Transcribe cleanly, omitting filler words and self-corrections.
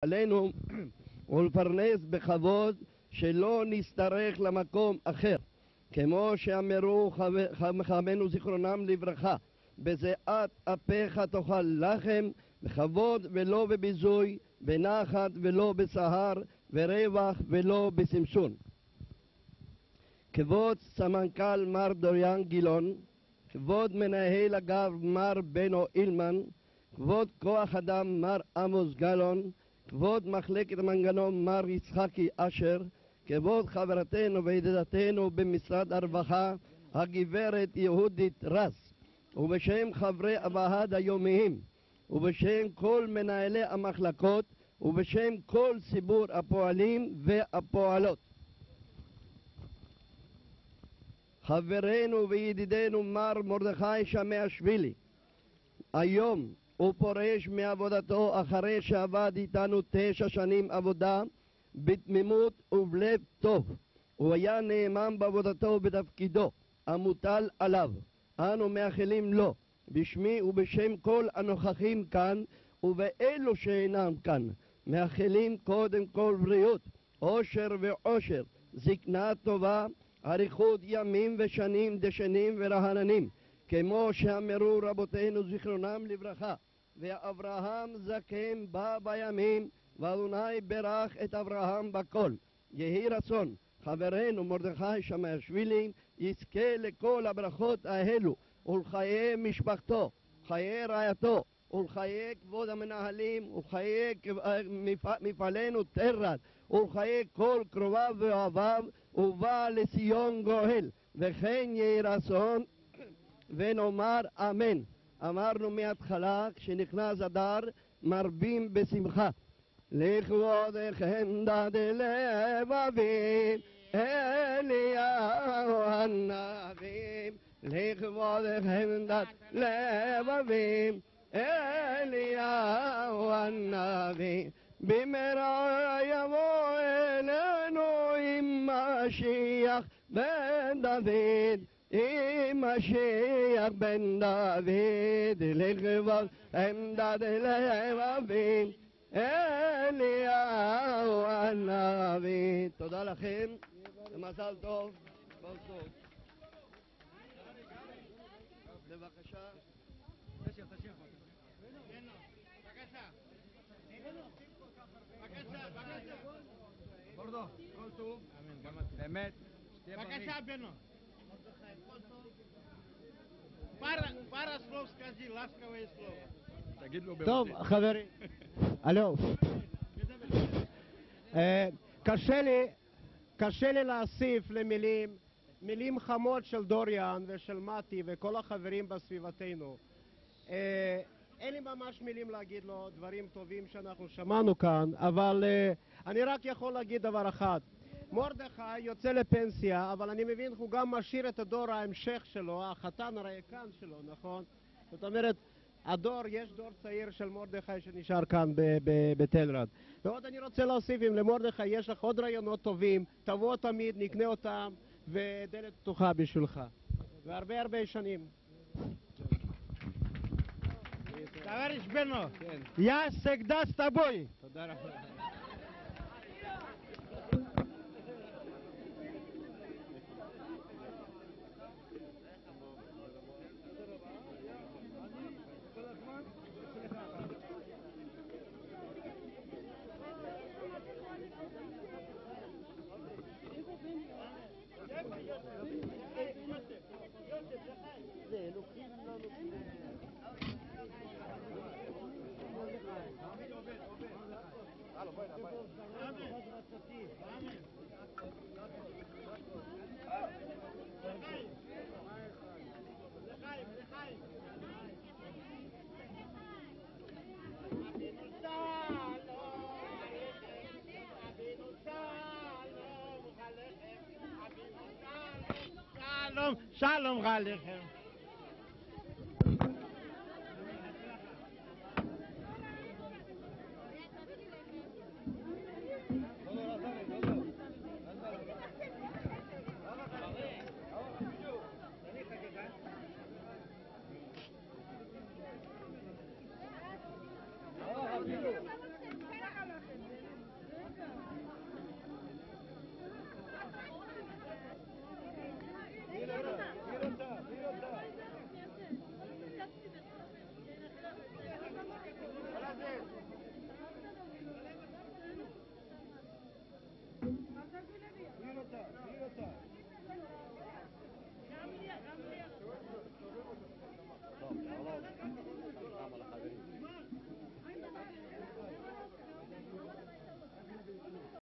עלינו ולפרנס בכבוד שלא נשתרך למקום אחר, כמו שאמרו חכמינו זיכרונם לברכה, בזיעת אפיך תאכל לחם, בכבוד ולא בביזוי, בנחת ולא בסהר, ורווח ולא בשמשון. כבוד סמנכ"ל מר דוריאן גילון, כבוד מנהל אגף מר בנו אילמן, כבוד כוח אדם מר עמוס גלון, כבוד מחלקת המנגנון מר יצחקי אשר, כבוד חברתנו וידידתנו במשרד הרווחה הגברת יהודית רס, ובשם חברי הוועד היומיים, ובשם כל מנהלי המחלקות, ובשם כל ציבור הפועלים והפועלות. חברנו וידידנו מר מרדכי שמאשווילי, היום הוא פורש מעבודתו אחרי שעבד איתנו 9 שנים עבודה בתמימות ובלב טוב. הוא היה נאמן בעבודתו בתפקידו המוטל עליו. אנו מאחלים לו בשמי ובשם כל הנוכחים כאן ובאלו שאינם כאן, מאחלים קודם כל בריאות, עושר ועושר, זקנה טובה, אריכות ימים ושנים דשנים ורעננים, כמו שאמרו רבותינו זיכרונם לברכה, ואברהם זקן בא בימים ואדוני ברך את אברהם בכל. יהי רצון חברנו מרדכי שמאשווילי יזכה לכל הברכות האלו ולחיי משפחתו, חיי רעייתו ולחיי כבוד המנהלים ולחיי מפעלנו טרד ולחיי כל קרוביו ואוהביו, ובא לציון גואל, וכן יהי רצון ונאמר אמן. אמרנו מההתחלה כשנכנס אדר מרבים בשמחה. לכבודכם דד לבבים אליהו הנביא, לכבודכם דד לבבים אליהו הנביא, במהרה יבוא אלינו עם משיח בן דוד, עם משיח בן דוד, לכבודכם דד לבבים אליהו הנביא. תודה לכם ומזל טוב. בבקשה. ברדו, כל טוב. באמת. בבקשה בנו. Пара слов скажи, ласковые слова. תגיד לו טוב, חברים. הלו. קשה לי להוסיף מילים חמות של דוריאן ושל מתי וכל החברים בסביבתנו. אין לי ממש מילים להגיד לו דברים טובים שאנחנו שמענו כאן, אבל אני רק יכול להגיד דבר אחד. מרדכי יוצא לפנסיה, אבל אני מבין הוא גם משאיר את הדור ההמשך שלו, החתן הריקן שלו, נכון? זאת אומרת, יש דור צעיר של מרדכי שנשאר כאן בתלרד. ועוד אני רוצה להוסיף, אם למרדכי יש לך עוד רעיונות טובים, תבוא תמיד, נקנה אותם, ודלת פתוחה בשבילך. והרבה הרבה שנים. Товарищ Бено, я всегда с тобой. תודה רבה. שלום עליכם.